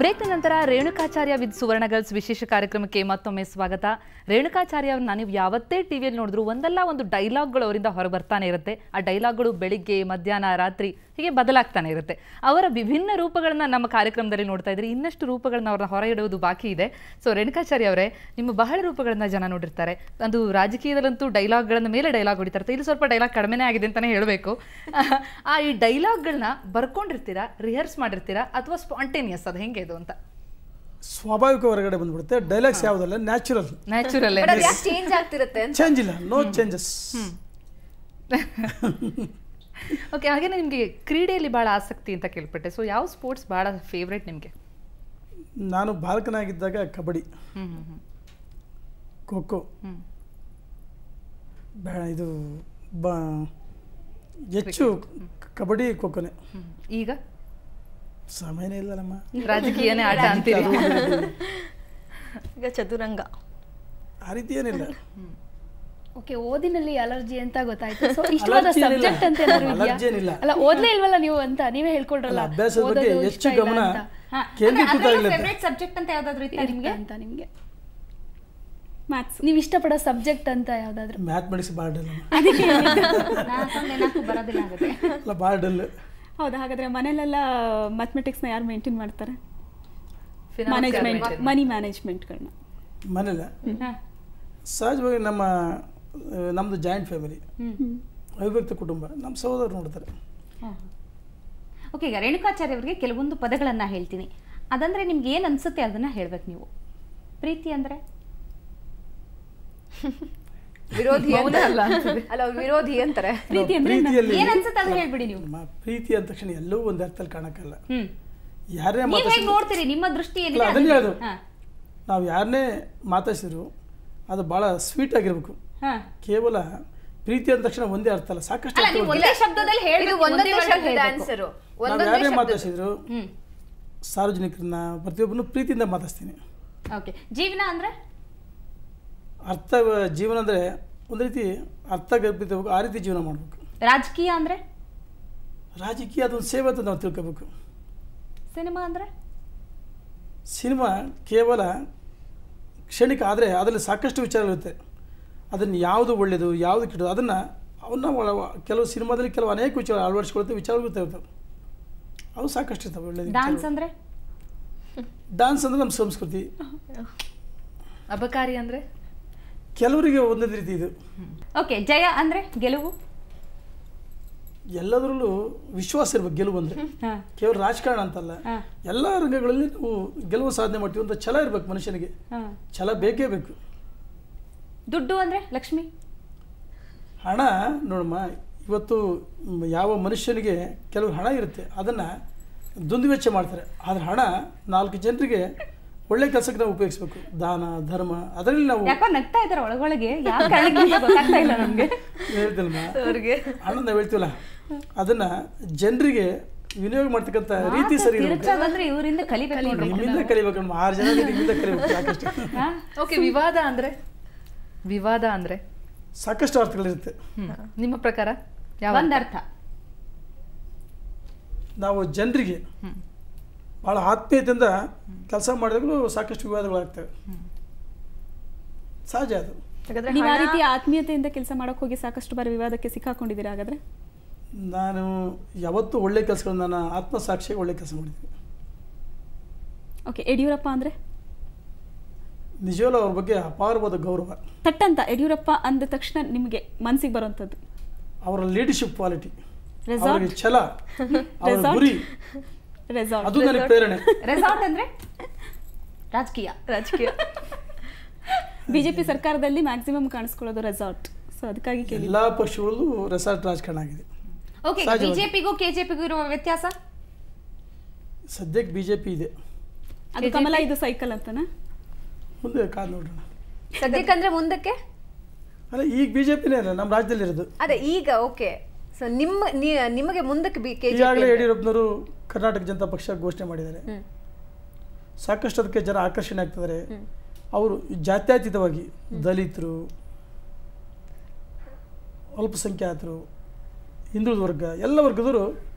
ಬ್ರೇಕ್ನ ನಂತರ Renukacharya with Suvarna girls ವಿಶೇಷ ಕಾರ್ಯಕ್ರಮಕ್ಕೆ ಮತ್ತೊಮ್ಮೆ ಸ್ವಾಗತ. ರೇಣುಕಾಚಾರ್ಯ ಅವ್ರನ್ನ ನೀವು ಯಾವತ್ತೇ ಟಿವಿಯಲ್ಲಿ ನೋಡಿದ್ರು ಒಂದಲ್ಲ ಒಂದು ಡೈಲಾಗ್ಗಳು ಅವರಿಂದ ಹೊರ ಬರ್ತಾನೆ ಇರುತ್ತೆ. ಆ ಡೈಲಾಗ್ಗಳು ಬೆಳಿಗ್ಗೆ, ಮಧ್ಯಾಹ್ನ, ರಾತ್ರಿ ಹೀಗೆ ಬದಲಾಗ್ತಾನೆ ಇರುತ್ತೆ. ಅವರ ವಿಭಿನ್ನ ರೂಪಗಳನ್ನ ನಮ್ಮ ಕಾರ್ಯಕ್ರಮದಲ್ಲಿ ನೋಡ್ತಾ ಇದ್ರಿ. ಇನ್ನಷ್ಟು ರೂಪಗಳನ್ನ ಅವ್ರನ್ನ ಹೊರ ಇಡುವುದು ಬಾಕಿ ಇದೆ. ಸೊ ರೇಣುಕಾಚಾರ್ಯ ಅವರೇ, ನಿಮ್ಮ ಬಹಳ ರೂಪಗಳನ್ನ ಜನ ನೋಡಿರ್ತಾರೆ. ಅದು ರಾಜಕೀಯದಲ್ಲಂತೂ ಡೈಲಾಗ್ಗಳನ್ನ ಮೇಲೆ ಡೈಲಾಗ್ ಹೊಡಿತಾರೆ. ಇಲ್ಲಿ ಸ್ವಲ್ಪ ಡೈಲಾಗ್ ಕಡಿಮೆನೇ ಆಗಿದೆ ಅಂತಾನೆ ಹೇಳಬೇಕು. ಈ ಡೈಲಾಗ್ಗಳನ್ನ ಬರ್ಕೊಂಡಿರ್ತೀರಾ, ರಿಹರ್ಸ್ ಮಾಡಿರ್ತೀರಾ ಅಥವಾ ಸ್ಪಾಂಟೇನಿಯಸ್, ಅದು ಹೆಂಗೆ ಇದು ಅಂತ? ಸ್ವಾಭಾವಿಕ ಹೊರಗಡೆ ಬಂದ್ಬಿಡುತ್ತೆ. ಡೈಲಾಗ್ಸ್ ಯಾವುದಲ್ಲ, ನ್ಯಾಚುರಲ್ ಚೇಂಜ್ ಆಗ್ತಿರುತ್ತೆ. ಚೇಂಜ್ ಇಲ್ಲ, ನೋ ಚೇಂಜಸ್. ಓಕೆ, ಹಾಗೇನೆ ನಿಮಗೆ ಕ್ರೀಡೆಯಲ್ಲಿ ಭಾಳ ಆಸಕ್ತಿ ಅಂತ ಕೇಳ್ಪಟ್ಟೆ. ಸೊ ಯಾವ ಸ್ಪೋರ್ಟ್ಸ್ ಭಾಳ ಫೇವ್ರೇಟ್ ನಿಮಗೆ? ನಾನು ಬಾಲಕನಾಗಿದ್ದಾಗ ಕಬಡ್ಡಿ, ಖೋ ಖೋ, ಇದು ಹೆಚ್ಚು ಕಬಡ್ಡಿ ಖೋ ಖೋನೇ. ಈಗ ಸಮಯನೇ ಇಲ್ಲ ನಮ್ಮ ರಾಜಕೀಯನೇ ಆಟ ಅಂತೀರಿ. ಈಗ ಚದುರಂಗ ಆ ರೀತಿ ಏನಿಲ್ಲ. ಓಕೆ, ಓದಿನಲ್ಲಿ ಅಲರ್ಜಿ ಅಂತ ಗೊತ್ತಾಯ್ತು. ಸೊ ಇಷ್ಟವಾದ ಸಬ್ಜೆಕ್ಟ್ ಅಂತ ಏನಿಲ್ಲ. ಅಲ್ಲ, ಓದ್ಲೇ ಇಲ್ವಲ್ಲ ನೀವು ಅಂತ ನೀವೇ ಹೇಳ್ಕೊಳ್ರಲ್ಲ. ಅಭ್ಯಾಸದ ಬಗ್ಗೆ ಹೆಚ್ಚು ಗಮನ ಕೇಂದ್ರೀಕೃತ ಫೇವರೇಟ್ ಸಬ್ಜೆಕ್ಟ್ ಅಂತ ಯಾವ್ದಾದ್ರು ಇತ್ತಾ ನಿಮಗೆ? ಅಂತ ನಿಮಗೆ ಮ್ಯಾಥ್ಸ್ ನೀವು ಇಷ್ಟಪಡೋ ಸಬ್ಜೆಕ್ಟ್ ಅಂತ ಯಾವ್ದಾದ್ರು? ಮ್ಯಾಥಮೆಟಿಕ್ಸ್ ಭಾಳ ಡಲ್. ಬರೋದಿಲ್ಲ ಆಗುತ್ತೆ ಅಲ್ಲ, ಭಾಳ ಡಲ್. ಹೌದಾ? ಹಾಗಾದ್ರೆ ಮನೇಲೆಲ್ಲ ಮ್ಯಾಥಮೆಟಿಕ್ಸ್ನ ಯಾರು ಮೇಂಟೈನ್ ಮಾಡ್ತಾರೆ? ಮನಿ ಮ್ಯಾನೇಜ್ಮೆಂಟ್ಗಳನ್ನ ಮನೇಲ ಸಹಜವಾಗಿ ನಮ್ಮದು ಜಾಯಿಂಟ್ ಫ್ಯಾಮಿಲಿ, ಅವಿಭಕ್ತ ಕುಟುಂಬ. ನಮ್ಮ ಸಹೋದರರು ನೋಡ್ತಾರೆ. ಓಕೆ, ಈಗ ರೇಣುಕಾಚಾರ್ಯ ಅವರಿಗೆ ಕೆಲವೊಂದು ಪದಗಳನ್ನ ಹೇಳ್ತೀನಿ. ಅದಂದ್ರೆ ನಿಮ್ಗೆ ಏನ್ ಅನ್ಸುತ್ತೆ ಅದನ್ನ ಹೇಳ್ಬೇಕು ನೀವು. ಪ್ರೀತಿ ಅಂದ್ರೆ ವಿರೋಧಿ ಅಲ್ಲ, ವಿರೋಧಿ ಅಂತಾರೆ. ಪ್ರೀತಿ ಅಂದ್ರೆ ಏನ್ ಅನ್ಸುತ್ತೆ ಅದನ್ನ ಹೇಳ್ಬಿಡಿ ನೀವು. ಪ್ರೀತಿ ಅಂದ ತಕ್ಷಣ ಎಲ್ಲವೂ ಒಂದ್ ಅರ್ಥದಲ್ಲಿ ಕಾಣಕ್ಕಲ್ಲ. ಯಾರೇ ನೋಡ್ತೀರಿ, ನಿಮ್ಮ ದೃಷ್ಟಿ ಅದನ್ನೇ ಹೇಳೋದು. ನಾವು ಯಾರನ್ನೇ ಮಾತಾಡಿಸಿದ್ರು ಅದು ಬಹಳ ಸ್ವೀಟ್ ಆಗಿರ್ಬೇಕು. ಕೇವಲ ಪ್ರೀತಿ ಅಂದ ತಕ್ಷಣ ಒಂದೇ ಅರ್ಥ ಅಲ್ಲ, ಸಾಕಷ್ಟು ಯಾರೇ ಮಾತಾಡಿಸಿದ್ರು ಸಾರ್ವಜನಿಕರನ್ನ ಪ್ರತಿಯೊಬ್ಬರನ್ನು ಪ್ರೀತಿಯಿಂದ ಮಾತಾಡ್ತೀನಿ. ಜೀವನ ಅಂದ್ರೆ ಜೀವನ ಅಂದ್ರೆ ಒಂದು ರೀತಿ ಅರ್ಥಗರ್ಭಿತ, ಆ ರೀತಿ ಜೀವನ ಮಾಡ್ಬೇಕು. ರಾಜಕೀಯ ಅಂದ್ರೆ ರಾಜಕೀಯ ಅದೊಂದು ಸೇವೆ ಅಂತ ನಾವು ತಿಳ್ಕೋಬೇಕು. ಸಿನಿಮಾ ಅಂದ್ರೆ ಸಿನಿಮಾ ಕೇವಲ ಕ್ಷಣಿಕ, ಆದರೆ ಅದರಲ್ಲಿ ಸಾಕಷ್ಟು ವಿಚಾರಗಳಿರುತ್ತೆ. ಅದನ್ನು ಯಾವುದು ಒಳ್ಳೆಯದು, ಯಾವುದು ಕೆಟ್ಟದು, ಅವನ್ನ ಕೆಲವು ಸಿನಿಮಾದಲ್ಲಿ ಕೆಲವು ಅನೇಕ ವಿಚಾರ ಅಳವಡಿಸ್ಕೊಳ್ತೇವೆ, ವಿಚಾರಗಳು ಅವು ಸಾಕಷ್ಟು ಇರ್ತವೆ. ಒಳ್ಳೆಯದು. ಡ್ಯಾನ್ಸ್ ಅಂದ್ರೆ ನಮ್ಮ ಸಂಸ್ಕೃತಿ. ಅಬಕಾರಿ ಅಂದ್ರೆ ಕೆಲವರಿಗೆ ಒಂದೊಂದು ರೀತಿ ಇದು. ಓಕೆ, ಜಯ ಅಂದ್ರೆ ಗೆಲುವು. ಎಲ್ಲದರಲ್ಲೂ ವಿಶ್ವಾಸ ಇರ್ಬೇಕು. ಗೆಲುವು ಅಂದ್ರೆ ಕೇವಲ ರಾಜಕಾರಣ ಅಂತಲ್ಲ, ಎಲ್ಲ ರಂಗಗಳಲ್ಲಿ ನಾವು ಗೆಲುವು ಸಾಧನೆ ಮಾಡ್ತೀವಿ ಅಂತ ಛಲ ಇರ್ಬೇಕು ಮನುಷ್ಯನಿಗೆ. ಛಲ ಬೇಕೇ ಬೇಕು. ದುಡ್ಡು ಅಂದ್ರೆ ಲಕ್ಷ್ಮಿ. ಹಣ ನೋಡಮ್ಮ, ಇವತ್ತು ಯಾವ ಮನುಷ್ಯನಿಗೆ ಕೆಲವು ಹಣ ಇರುತ್ತೆ, ಅದನ್ನ ದುಂದುವೆಚ್ಚ ಮಾಡ್ತಾರೆ. ಆದ್ರೆ ಹಣ 4 ಜನರಿಗೆ ಒಳ್ಳೆ ಕೆಲಸಕ್ಕೆ ನಾವು ಉಪಯೋಗಿಸ್ಬೇಕು. ದಾನ ಧರ್ಮ, ಅದರಲ್ಲಿ ನಾವು ನಗ್ತಾ ಇದ್ದಾರೆ ಒಳಗೊಳಗೆ. ಗೊತ್ತಾಗ್ತಾ ಇಲ್ಲ ನಮ್ಗೆ. ಹೇಳ್ತಿಲ್ಲ ಹಣ ನಾವು ಹೇಳ್ತೀವಲ್ಲ, ಅದನ್ನ ಜನರಿಗೆ ವಿನಿಯೋಗ ಮಾಡ್ತಕ್ಕಂಥ ರೀತಿ ಸರಿ ಅಂದ್ರೆ ಇವರಿಂದ ಕಲಿಬೇಕು. ನಿಮ್ಮಿಂದ ಕಲಿಬೇಕು. 6 ಜನ ನಿಮ್ಮಿಂದ ಕಲಿಬೇಕು. ಸಾಕಷ್ಟು. ಓಕೆ, ವಿವಾದ ಅಂದ್ರೆ ಸಾಕಷ್ಟು ಅರ್ಥಗಳಿರುತ್ತೆ. ನಿಮ್ಮ ಪ್ರಕಾರ ಒಂದರ್ಥ, ನಾವು ಜನರಿಗೆ ಬಹಳ ಆತ್ಮೀಯತೆಯಿಂದ ಕೆಲಸ ಮಾಡಿದಾಗಲೂ ಸಾಕಷ್ಟು ವಿವಾದಗಳಾಗ್ತವೆ. ಸಹಜ ಅದು. ನೀವು ಆ ರೀತಿ ಆತ್ಮೀಯತೆಯಿಂದ ಕೆಲಸ ಮಾಡೋಕೆ ಹೋಗಿ ಸಾಕಷ್ಟು ಬಾರಿ ವಿವಾದಕ್ಕೆ ಸಿಕ್ಕಾಕೊಂಡಿದ್ದೀರಾ? ಹಾಗಾದ್ರೆ ನಾನು ಯಾವತ್ತೂ ಒಳ್ಳೆ ಕೆಲಸಗಳನ್ನ, ನಾನು ಆತ್ಮಸಾಕ್ಷಿಯಾಗಿ ಒಳ್ಳೆ ಕೆಲಸ ಮಾಡಿದ್ದೀನಿ. ಓಕೆ, ಯಡಿಯೂರಪ್ಪ ಅಂದ್ರೆ ನಿಜವಲ್ಲ, ಅವ್ರ ಬಗ್ಗೆ ಅಪಾರವಾದ ಗೌರವ. ತಟ್ಟಂತ ಯಡಿಯೂರಪ್ಪ ಅಂದ ತಕ್ಷಣ ನಿಮಗೆ ಮನಸ್ಸಿಗೆ ಬರುವಂಥದ್ದು? ಅವರ ಲೀಡರ್ಶಿಪ್ ಕ್ವಾಲಿಟಿ, ಅವರಿಗೆ ಛಲ, ಅವರ ಗುರಿ, ಅದು ನನಗೆ ಪ್ರೇರಣೆ. ರೆಸಾರ್ಟ್ ಅಂದ್ರೆ ರಾಜಕೀಯ. ಬಿಜೆಪಿ ಸರ್ಕಾರದಲ್ಲಿ ಮ್ಯಾಕ್ಸಿಮಮ್ ಕಾಣಿಸ್ಕೊಳ್ಳೋದು ರೆಸಾರ್ಟ್. ಸೊ ಅದಕ್ಕಾಗಿ ಎಲ್ಲಾ ಪಕ್ಷಗಳಲ್ಲೂ ರೆಸಾರ್ಟ್ ರಾಜಕಾರಣ ಆಗಿದೆ. ಓಕೆ, ಬಿಜೆಪಿಗೂ ಕೆಜೆಪಿಗೂ ಇರುವ ವ್ಯತ್ಯಾಸ? ಸದ್ಯಕ್ಕೆ ಬಿಜೆಪಿ ಇದೆ. ಅದು ಕಮಲ, ಇದು ಸೈಕಲ್ ಅಂತನಾ? ಮುಂದೆ ಕಾದ್ ನೋಡೋಣ. ಸದ್ಯಕ್ಕಂದ್ರೆ ಮುಂದಕ್ಕೆ ಅಲ್ಲ, ಈಗ ಬಿಜೆಪಿನೇ ಅಲ್ಲ ನಮ್ಮ ರಾಜ್ಯದಲ್ಲಿ ಇರೋದು. ಅದೇ ಈಗ. ಓಕೆ, ಸೊ ನಿಮಗೆ ಮುಂದಕ್ಕೆ ಈಗಾಗಲೇ ಯಡಿಯೂರಪ್ಪನವರು ಕರ್ನಾಟಕ ಜನತಾ ಪಕ್ಷ ಘೋಷಣೆ ಮಾಡಿದ್ದಾರೆ. ಸಾಕಷ್ಟು ಅದಕ್ಕೆ ಜನ ಆಕರ್ಷಣೆ ಆಗ್ತಿದ್ದಾರೆ. ಅವರು ಜಾತ್ಯತೀತವಾಗಿ ದಲಿತರು, ಅಲ್ಪಸಂಖ್ಯಾತರು, ಹಿಂದುಳಿದ ವರ್ಗ, ಎಲ್ಲ ವರ್ಗದವರು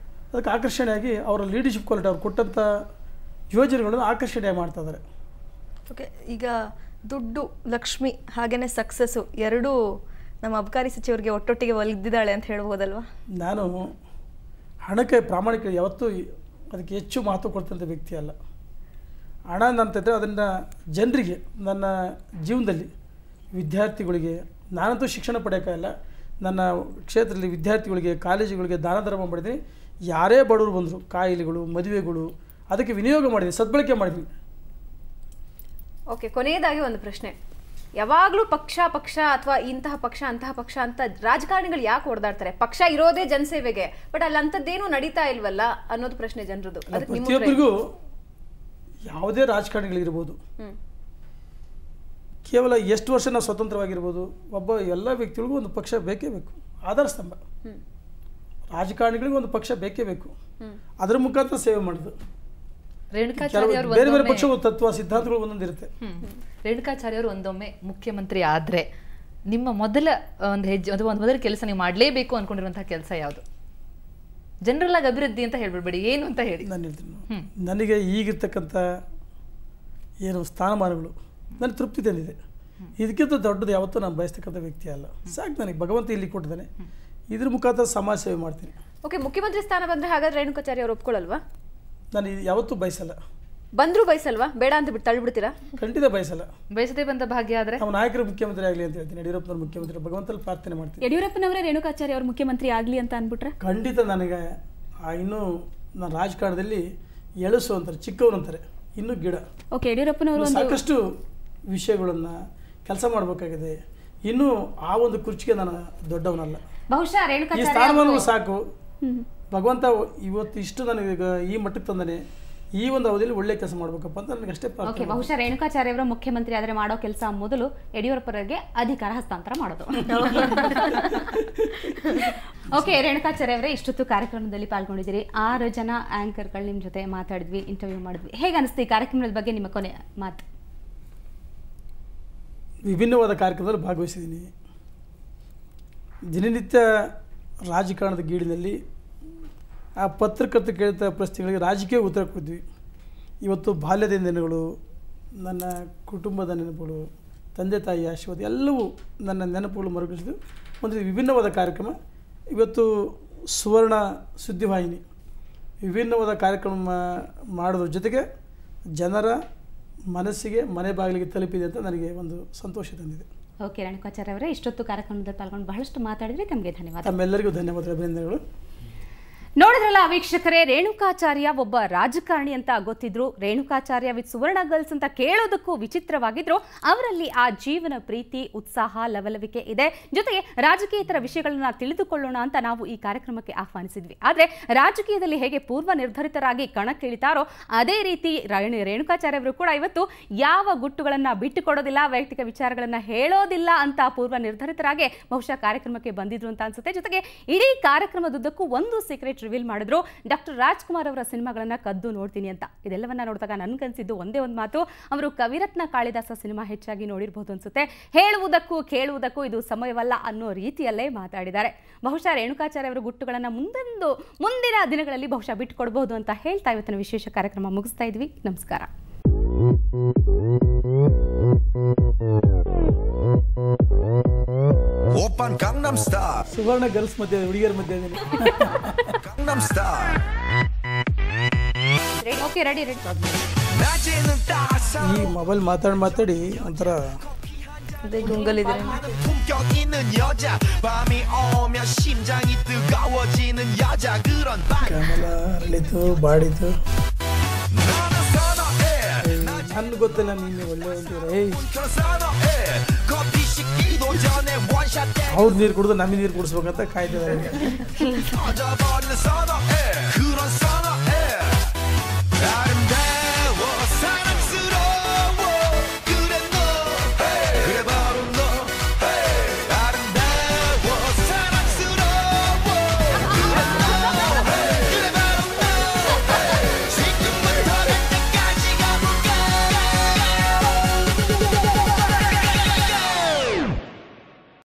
ಅದಕ್ಕೆ ಆಕರ್ಷಣೆಯಾಗಿ ಅವರ ಲೀಡರ್ಶಿಪ್ ಕ್ವಾಲಿಟಿ, ಅವ್ರು ಕೊಟ್ಟಂಥ ಯೋಜನೆಗಳನ್ನು ಆಕರ್ಷಣೆ ಮಾಡ್ತಾ ಇದ್ದಾರೆ. ಓಕೆ, ಈಗ ದುಡ್ಡು, ಲಕ್ಷ್ಮಿ ಹಾಗೆಯೇ ಸಕ್ಸಸ್ಸು ಎರಡೂ ನಮ್ಮ ಅಬಕಾರಿ ಸಚಿವರಿಗೆ ಒಟ್ಟೊಟ್ಟಿಗೆ ಒಲಿದಿದ್ದಾಳೆ ಅಂತ ಹೇಳ್ಬೋದಲ್ವಾ? ನಾನು ಹಣಕ್ಕೆ ಪ್ರಾಮಾಣಿಕ ಯಾವತ್ತೂ ಅದಕ್ಕೆ ಹೆಚ್ಚು ಮಹತ್ವ ಕೊಡ್ತಂಥ ವ್ಯಕ್ತಿ ಅಲ್ಲ. ಹಣ ಅಂತಂದರೆ ಅದನ್ನು ಜನರಿಗೆ ನನ್ನ ಜೀವನದಲ್ಲಿ ವಿದ್ಯಾರ್ಥಿಗಳಿಗೆ, ನಾನಂತೂ ಶಿಕ್ಷಣ ಪಡೆಯೋಕ್ಕಾಗಲ್ಲ, ನನ್ನ ಕ್ಷೇತ್ರದಲ್ಲಿ ವಿದ್ಯಾರ್ಥಿಗಳಿಗೆ, ಕಾಲೇಜುಗಳಿಗೆ ದಾನ ಧರ್ಮ ಮಾಡಿದ್ದೀನಿ. ಯಾರೇ ಬಡವರು ಬಂದರು, ಕಾಯಿಲೆಗಳು, ಮದುವೆಗಳು, ಅದಕ್ಕೆ ವಿನಿಯೋಗ ಮಾಡಿದ್ದೀನಿ, ಸದ್ಬಳಕೆ ಮಾಡಿದ್ದೀನಿ. ಓಕೆ, ಕೊನೆಯದಾಗಿ ಒಂದು ಪ್ರಶ್ನೆ. ಯಾವಾಗಲೂ ಪಕ್ಷ ಅಥವಾ ಇಂತಹ ಪಕ್ಷ ಅಂತಹ ಪಕ್ಷ ಅಂತ ರಾಜಕಾರಣಿಗಳು ಯಾಕೆ ಹೊಡೆದಾಡ್ತಾರೆ? ಪಕ್ಷ ಇರೋದೇ ಜನಸೇವೆಗೆ, ಬಟ್ ಅಲ್ಲಿ ಅಂಥದ್ದೇನೂ ನಡೀತಾ ಇಲ್ವಲ್ಲ ಅನ್ನೋದು ಪ್ರಶ್ನೆ ಜನರದು. ಪ್ರತಿಯೊಬ್ಬರಿಗೂ ಯಾವುದೇ ರಾಜಕಾರಣಿಗಳಿರ್ಬೋದು, ಕೇವಲ ಎಷ್ಟು ವರ್ಷ ನಾವು ಸ್ವತಂತ್ರವಾಗಿರ್ಬೋದು, ಎಲ್ಲ ವ್ಯಕ್ತಿಗಳಿಗೂ ಒಂದು ಪಕ್ಷ ಬೇಕೇ ಬೇಕು, ಆಧಾರ ಸ್ತಂಭ. ರಾಜಕಾರಣಿಗಳಿಗೂ ಒಂದು ಪಕ್ಷ ಬೇಕೇ ಬೇಕು, ಅದರ ಮುಖಾಂತರ ಸೇವೆ ಮಾಡೋದು. ರೇಣುಕಾಚಾರ್ಯ ಅವರು ಬೇರೆ ಬೇರೆ ಪಕ್ಷ ತತ್ವ ಸಿದ್ಧಾಂತಗಳು ಒಂದೊಂದಿರುತ್ತೆ. ರೇಣುಕಾಚಾರ್ಯ ಅವರು ಒಂದೊಮ್ಮೆ ಮುಖ್ಯಮಂತ್ರಿ ಆದ್ರೆ ನಿಮ್ಮ ಮೊದಲ ಒಂದು ಹೆಜ್ಜೆ, ಅದು ಒಂದು ಮೊದಲ ಕೆಲಸ ನೀವು ಮಾಡಲೇಬೇಕು ಅನ್ಕೊಂಡಿರುವಂತಹ ಕೆಲಸ ಯಾವುದು? ಜನರಲ್ ಆಗಿ ಅಭಿವೃದ್ಧಿ ಅಂತ ಹೇಳ್ಬಿಡ್ಬೇಡಿ, ಏನು ಅಂತ ಹೇಳಿ. ನಾನು ಹೇಳ್ತೀನಿ, ನನಗೆ ಈಗಿರ್ತಕ್ಕಂಥ ಏನು ಸ್ಥಾನಮಾನಗಳು ನನಗೆ ತೃಪ್ತಿ ತಂದಿದೆ. ಇದಕ್ಕಿಂತ ದೊಡ್ಡದು ಯಾವತ್ತೂ ನಾನು ಬಯಸ್ತಕ್ಕಂಥ ವ್ಯಕ್ತಿ ಅಲ್ಲ. ಸಾಕು, ನನಗೆ ಭಗವಂತ ಇಲ್ಲಿ ಕೊಟ್ಟಿದ್ದಾನೆ, ಇದ್ರ ಮುಖಾಂತರ ಸಮಾಜ ಸೇವೆ ಮಾಡ್ತೀನಿ. ಓಕೆ, ಮುಖ್ಯಮಂತ್ರಿ ಸ್ಥಾನ ಬಂದ್ರೆ ಹಾಗಾದ್ರೆ ರೇಣುಕಾಚಾರ್ಯ ಅವರು ಒಪ್ಕೊಳ್ಳಲ್ವಾ? ನಾನು ಯಾವತ್ತೂ ಬಯಸಲ್ಲ. ಬಂದ್ರು ಬಯಸಲ್ವಾ? ಬೇಡ ಅಂತ ಬಿಟ್ಟು ತಳ್ಳಿಬಿಡ್ತೀರಾ? ಖಂಡಿತ ಬಯಸಲ್ಲ. ಬಯಸದೇ ಬಂದ ಭಾಗ್ಯ ಆದ್ರೆ ನಮ್ಮ ನಾಯಕರು ಮುಖ್ಯಮಂತ್ರಿ ಆಗಲಿ ಅಂತ ಹೇಳ್ತೀನಿ. ಯಡಿಯೂರಪ್ಪನವ್ರು ಮುಖ್ಯಮಂತ್ರಿ, ಭಗವಂತಲ್ಲಿ ಪ್ರಾರ್ಥನೆ ಮಾಡ್ತೀನಿ. ಯಡಿಯೂರಪ್ಪನವರೇ ರೇಣುಕಾಚಾರ್ಯ ಅವರು ಮುಖ್ಯಮಂತ್ರಿ ಆಗಲಿ ಅಂತ ಅಂದ್ಬಿಟ್ರೆ ಖಂಡಿತ ನನಗೆ ಇನ್ನೂ ನಾನು ರಾಜಕಾರಣದಲ್ಲಿ ಎಳಸು ಅಂತಾರೆ, ಚಿಕ್ಕವರು ಅಂತಾರೆ, ಇನ್ನೂ ಗಿಡ. ಓಕೆ, ಯಡಿಯೂರಪ್ಪನವರು ಸಾಕಷ್ಟು ವಿಷಯಗಳನ್ನು ಕೆಲಸ ಮಾಡಬೇಕಾಗಿದೆ. ಇನ್ನೂ ಆ ಒಂದು ಕುರ್ಚಿಗೆ ನಾನು ದೊಡ್ಡವನಲ್ಲ. ಬಹುಶಃ ಈ ರೇಣುಕಾಚಾರ್ಯ ಸ್ಥಾನಮಾನಗಳು ಸಾಕು. ಭಗವಂತ ಇವತ್ತು ಇಷ್ಟು ನನಗೆ ಈ ಮಟ್ಟಕ್ಕೆ ತಂದಾನೆ, ಈ ಒಂದು ಅವಧಿಯಲ್ಲಿ ಒಳ್ಳೆ ಕೆಲಸ ಮಾಡ್ಬೇಕಪ್ಪ ಅಂತ ನನಗೆ ಅಷ್ಟೇ ಪ್ರಾರ್ಥನೆ. ಓಕೆ, ಬಹುಶಃ ರೇಣುಕಾಚಾರ್ಯ ಅವರು ಮುಖ್ಯಮಂತ್ರಿ ಆದ್ರೆ ಮಾಡೋ ಕೆಲಸ ಮೊದಲು ಯಡಿಯೂರಪ್ಪರಿಗೆ ಅಧಿಕಾರ ಹಸ್ತಾಂತರ ಮಾಡೋದು. ಓಕೆ, ರೇಣುಕಾಚಾರ್ಯ ಅವರೇ, ಇಷ್ಟೊತ್ತು ಕಾರ್ಯಕ್ರಮದಲ್ಲಿ ಪಾಲ್ಗೊಂಡಿದ್ದೀರಿ. 6 ಜನ ಆಂಕರ್ಗಳು ನಿಮ್ಮ ಜೊತೆ ಮಾತಾಡಿದ್ವಿ, ಇಂಟರ್ವ್ಯೂ ಮಾಡಿದ್ವಿ. ಹೇಗೆ ಅನಿಸ್ತು ಈ ಕಾರ್ಯಕ್ರಮದ ಬಗ್ಗೆ ನಿಮ್ಮ ಕೊನೆ ಮಾತು? ವಿಭಿನ್ನವಾದ ಕಾರ್ಯಕ್ರಮದಲ್ಲಿ ಭಾಗವಹಿಸಿದ್ದೀನಿ. ದಿನನಿತ್ಯ ರಾಜಕಾರಣದ ಗೀಡಿನಲ್ಲಿ ಆ ಪತ್ರಕರ್ತ ಕೇಳಿದ ಪ್ರಶ್ನೆಗಳಿಗೆ ರಾಜಕೀಯ ಉತ್ತರ ಕೊಡ್ತೀವಿ. ಇವತ್ತು ಬಾಲ್ಯದ ದಿನಗಳು, ನನ್ನ ಕುಟುಂಬದ ನೆನಪುಗಳು, ತಂದೆ ತಾಯಿ ಆಶೀರ್ವಾದ ಎಲ್ಲವೂ ನನ್ನ ನೆನಪುಗಳು ಮರುಕಳಿಸಿದ್ದು ಒಂದು ವಿಭಿನ್ನವಾದ ಕಾರ್ಯಕ್ರಮ. ಇವತ್ತು ಸುವರ್ಣ ಸುದ್ದಿವಾಹಿನಿ ವಿಭಿನ್ನವಾದ ಕಾರ್ಯಕ್ರಮ ಮಾಡೋದ್ರ ಜೊತೆಗೆ ಜನರ ಮನಸ್ಸಿಗೆ, ಮನೆ ಬಾಗಿಲಿಗೆ ತಲುಪಿದೆ ಅಂತ ನನಗೆ ಒಂದು ಸಂತೋಷ ತಂದಿದೆ. ಓಕೆ, ರೇಣುಕಾಚಾರ್ಯ ಅವರೇ, ಇಷ್ಟೊತ್ತು ಕಾರ್ಯಕ್ರಮದಲ್ಲಿ ಪಾಲ್ಗೊಂಡು ಬಹಳಷ್ಟು ಮಾತಾಡಿದ್ರಿ, ತಮಗೆ ಧನ್ಯವಾದ. ತಮ್ಮೆಲ್ಲರಿಗೂ ಧನ್ಯವಾದ, ಅಭಿನಂದನೆಗಳು. ನೋಡಿದ್ರಲ್ಲ ವೀಕ್ಷಕರೇ, ರೇಣುಕಾಚಾರ್ಯ ಒಬ್ಬ ರಾಜಕಾರಣಿ ಅಂತ ಗೊತ್ತಿದ್ರು, ರೇಣುಕಾಚಾರ್ಯ ವಿತ್ ಸುವರ್ಣ ಗರ್ಲ್ಸ್ ಅಂತ ಕೇಳೋದಕ್ಕೂ ವಿಚಿತ್ರವಾಗಿದ್ರು, ಅವರಲ್ಲಿ ಆ ಜೀವನ ಪ್ರೀತಿ, ಉತ್ಸಾಹ, ಲವಲವಿಕೆ ಇದೆ. ಜೊತೆಗೆ ರಾಜಕೀಯೇತರ ವಿಷಯಗಳನ್ನ ತಿಳಿದುಕೊಳ್ಳೋಣ ಅಂತ ನಾವು ಈ ಕಾರ್ಯಕ್ರಮಕ್ಕೆ ಆಹ್ವಾನಿಸಿದ್ವಿ. ಆದರೆ ರಾಜಕೀಯದಲ್ಲಿ ಹೇಗೆ ಪೂರ್ವ ನಿರ್ಧರಿತರಾಗಿ ಕಣಕ್ಕಿಳಿತಾರೋ ಅದೇ ರೀತಿ ರೇಣುಕಾಚಾರ್ಯ ಅವರು ಕೂಡ ಇವತ್ತು ಯಾವ ಗುಟ್ಟುಗಳನ್ನ ಬಿಟ್ಟುಕೊಡೋದಿಲ್ಲ, ವೈಯಕ್ತಿಕ ವಿಚಾರಗಳನ್ನ ಹೇಳೋದಿಲ್ಲ ಅಂತ ಪೂರ್ವ ನಿರ್ಧರಿತರಾಗಿ ಬಹುಶಃ ಕಾರ್ಯಕ್ರಮಕ್ಕೆ ಬಂದಿದ್ರು ಅಂತ ಅನ್ಸುತ್ತೆ. ಜೊತೆಗೆ ಇಡೀ ಕಾರ್ಯಕ್ರಮದುದ್ದಕ್ಕೂ ಒಂದು ಸೀಕ್ರೆಟ್ ರಿವೀಲ್ ಮಾಡಿದ್ರು, ಡಾಕ್ಟರ್ ರಾಜ್ಕುಮಾರ್ ಅವರ ಸಿನಿಮಾಗಳನ್ನ ಕದ್ದು ನೋಡ್ತೀನಿ ಅಂತ. ಇದೆಲ್ಲವನ್ನ ನೋಡಿದಾಗ ನನ್ಗನ್ಸಿದ್ದು ಒಂದೇ ಒಂದು ಮಾತು, ಅವರು ಕವಿರತ್ನ ಕಾಳಿದಾಸ ಸಿನಿಮಾ ಹೆಚ್ಚಾಗಿ ನೋಡಿರಬಹುದು ಅನ್ಸುತ್ತೆ. ಹೇಳುವುದಕ್ಕೂ ಕೇಳುವುದಕ್ಕೂ ಇದು ಸಮಯವಲ್ಲ ಅನ್ನೋ ರೀತಿಯಲ್ಲೇ ಮಾತಾಡಿದ್ದಾರೆ. ಬಹುಶಃ ರೇಣುಕಾಚಾರ್ಯ ಅವರ ಗುಟ್ಟುಗಳನ್ನ ಮುಂದಿನ ದಿನಗಳಲ್ಲಿ ಬಹುಶಃ ಬಿಟ್ಟುಕೊಡಬಹುದು ಅಂತ ಹೇಳ್ತಾ ಇವತ್ತಿನ ವಿಶೇಷ ಕಾರ್ಯಕ್ರಮ ಮುಗಿಸ್ತಾ ಇದ್ವಿ. ನಮಸ್ಕಾರ. 오빤 강남스타일 ಸುವರ್ಣ ಗರ್ಲ್ಸ್ ಮಧ್ಯೆ, ಹುಡುಗಿಯರ ಮಧ್ಯೆ 강남스타일 ಓಕೆ, ರೆಡಿ. 낮에는 따스한 ಈ ಮೊಬೈಲ್ ಮಾತಾಡಿ ಒಂಥರ ಗುಂಗಲಿದ್ರೆ 품격 있는 여자 밤이 오면 심장이 뜨거워지는 여자 그런 방 ಕ್ಯಾಮಲ ಅರಳಿತು, ಬಾಡಿತು. 나는 선어해 ನನ್ಗೆ ಗೊತ್ತಿಲ್ಲ, ನೀನು ಒಳ್ಳೆ ಅಂತೀರ. 선어해 커피 식기도 전에 원샷 때 ಅವ್ರು ನೀರು ಕುಡಿದು ನಮಗೆ ನೀರು ಕುಡಿಸ್ಬೇಕಂತ ಕಾಯ್ತಿದ್ದಾರೆ. 터져버리는 선어해 그런 선어